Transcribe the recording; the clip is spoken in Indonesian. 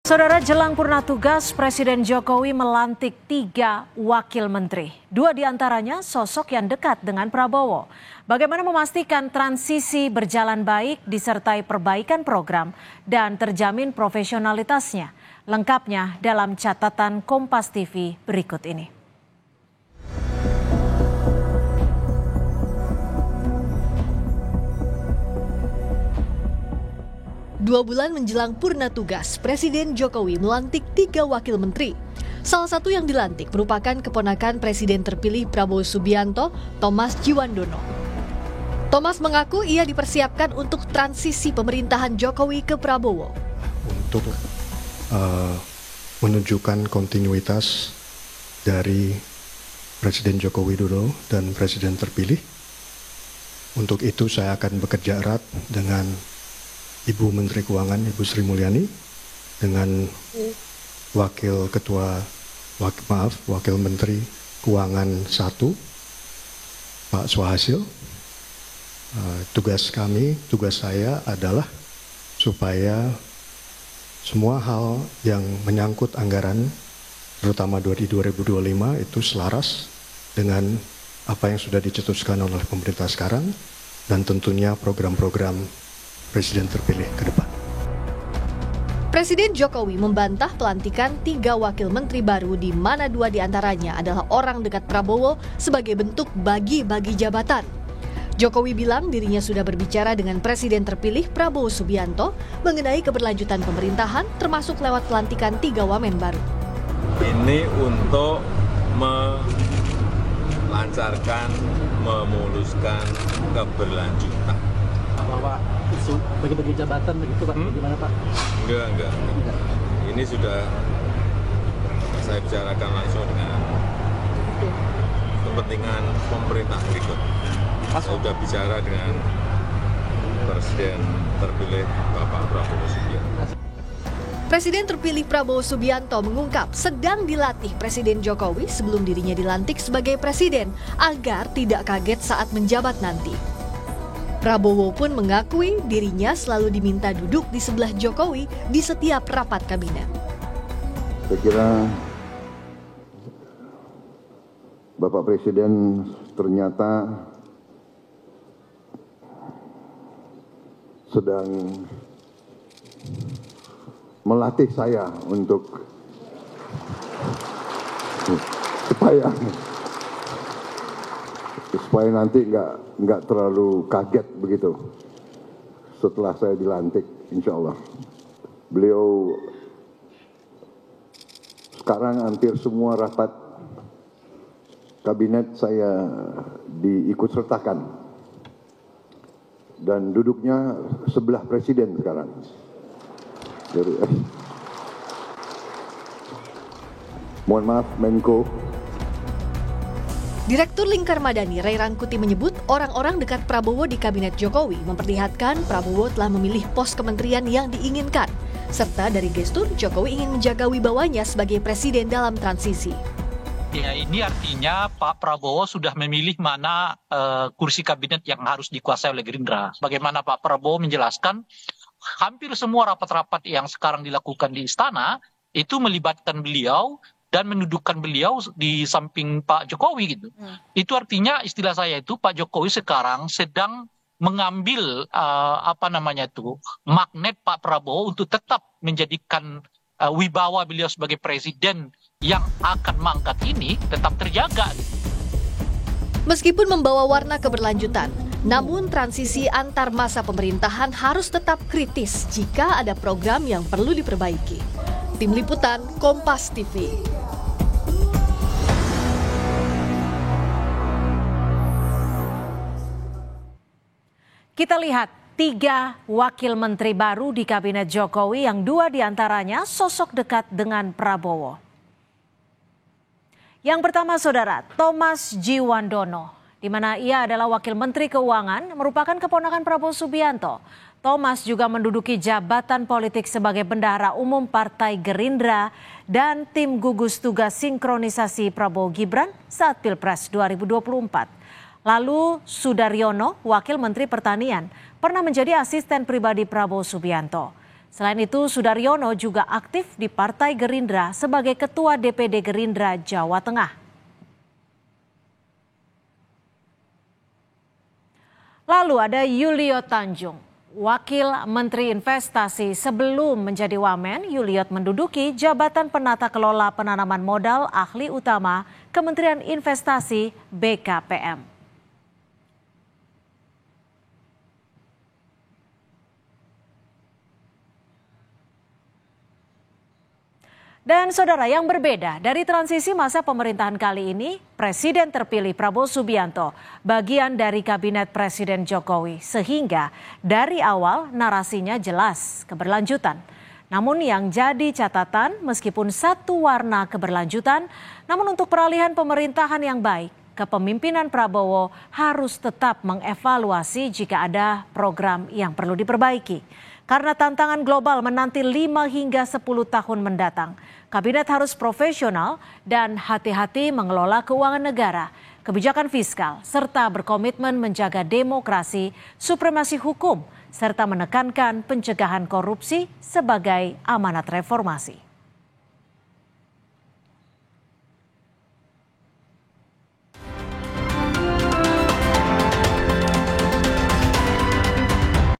Saudara, jelang purna tugas, Presiden Jokowi melantik 3 wakil menteri. 2 diantaranya sosok yang dekat dengan Prabowo. Bagaimana memastikan transisi berjalan baik disertai perbaikan program dan terjamin profesionalitasnya? Lengkapnya dalam catatan Kompas TV berikut ini. Dua bulan menjelang purna tugas, Presiden Jokowi melantik 3 wakil menteri. Salah satu yang dilantik merupakan keponakan Presiden terpilih Prabowo Subianto, Thomas Djiwandono. Thomas mengaku ia dipersiapkan untuk transisi pemerintahan Jokowi ke Prabowo. Untuk menunjukkan kontinuitas dari Presiden Joko Widodo dan Presiden terpilih. Untuk itu saya akan bekerja erat dengan Ibu Menteri Keuangan, Ibu Sri Mulyani, dengan Wakil Menteri Keuangan 1, Pak Swahasil. Tugas saya adalah supaya semua hal yang menyangkut anggaran, terutama di 2025, itu selaras dengan apa yang sudah dicetuskan oleh pemerintah sekarang, dan tentunya program-program Presiden terpilih ke depan. Presiden Jokowi membantah pelantikan 3 wakil menteri baru, di mana 2 diantaranya adalah orang dekat Prabowo sebagai bentuk bagi-bagi jabatan. Jokowi bilang dirinya sudah berbicara dengan Presiden terpilih Prabowo Subianto mengenai keberlanjutan pemerintahan, termasuk lewat pelantikan 3 wamen baru. Ini untuk melancarkan, memuluskan keberlanjutan. Bahwa isu bagi-bagi jabatan begitu Pak, gimana Pak? Enggak. Ini sudah saya bicarakan langsung dengan kepentingan pemerintah berikut. Saya sudah bicara dengan Presiden terpilih Bapak Prabowo Subianto. Presiden terpilih Prabowo Subianto mengungkap sedang dilatih Presiden Jokowi sebelum dirinya dilantik sebagai presiden agar tidak kaget saat menjabat nanti. Prabowo pun mengakui dirinya selalu diminta duduk di sebelah Jokowi di setiap rapat kabinet. Saya kira Bapak Presiden ternyata sedang melatih saya untuk supaya nanti nggak terlalu kaget begitu setelah saya dilantik, insya Allah. Beliau sekarang hampir semua rapat kabinet saya diikut sertakan dan duduknya sebelah presiden sekarang. Jadi, mohon maaf Menko. Direktur Lingkar Madani Ray Rangkuti menyebut orang-orang dekat Prabowo di kabinet Jokowi memperlihatkan Prabowo telah memilih pos kementerian yang diinginkan, serta dari gestur Jokowi ingin menjaga wibawanya sebagai presiden dalam transisi. Ya, ini artinya Pak Prabowo sudah memilih mana kursi kabinet yang harus dikuasai oleh Gerindra. Bagaimana Pak Prabowo menjelaskan, hampir semua rapat-rapat yang sekarang dilakukan di istana itu melibatkan beliau dan mendudukkan beliau di samping Pak Jokowi gitu. Itu artinya istilah saya itu Pak Jokowi sekarang sedang mengambil magnet Pak Prabowo untuk tetap menjadikan wibawa beliau sebagai presiden yang akan mangkat ini tetap terjaga. Meskipun membawa warna keberlanjutan, namun transisi antar masa pemerintahan harus tetap kritis jika ada program yang perlu diperbaiki. Tim Liputan Kompas TV. Kita lihat 3 wakil menteri baru di kabinet Jokowi yang 2 diantaranya sosok dekat dengan Prabowo. Yang pertama, saudara, Thomas Djiwandono, di mana ia adalah wakil menteri keuangan, merupakan keponakan Prabowo Subianto. Thomas juga menduduki jabatan politik sebagai bendahara umum Partai Gerindra dan tim gugus tugas sinkronisasi Prabowo Gibran saat Pilpres 2024. Lalu Sudaryono, wakil menteri pertanian, pernah menjadi asisten pribadi Prabowo Subianto. Selain itu, Sudaryono juga aktif di Partai Gerindra sebagai Ketua DPD Gerindra Jawa Tengah. Lalu ada Yuliot Tanjung, Wakil Menteri Investasi. Sebelum menjadi Wamen, Yuliot menduduki jabatan penata kelola penanaman modal ahli utama Kementerian Investasi BKPM. Dan saudara, yang berbeda dari transisi masa pemerintahan kali ini, Presiden terpilih Prabowo Subianto bagian dari Kabinet Presiden Jokowi, sehingga dari awal narasinya jelas keberlanjutan. Namun yang jadi catatan, meskipun satu warna keberlanjutan, namun untuk peralihan pemerintahan yang baik, kepemimpinan Prabowo harus tetap mengevaluasi jika ada program yang perlu diperbaiki. Karena tantangan global menanti 5 hingga 10 tahun mendatang, kabinet harus profesional dan hati-hati mengelola keuangan negara, kebijakan fiskal, serta berkomitmen menjaga demokrasi, supremasi hukum, serta menekankan pencegahan korupsi sebagai amanat reformasi.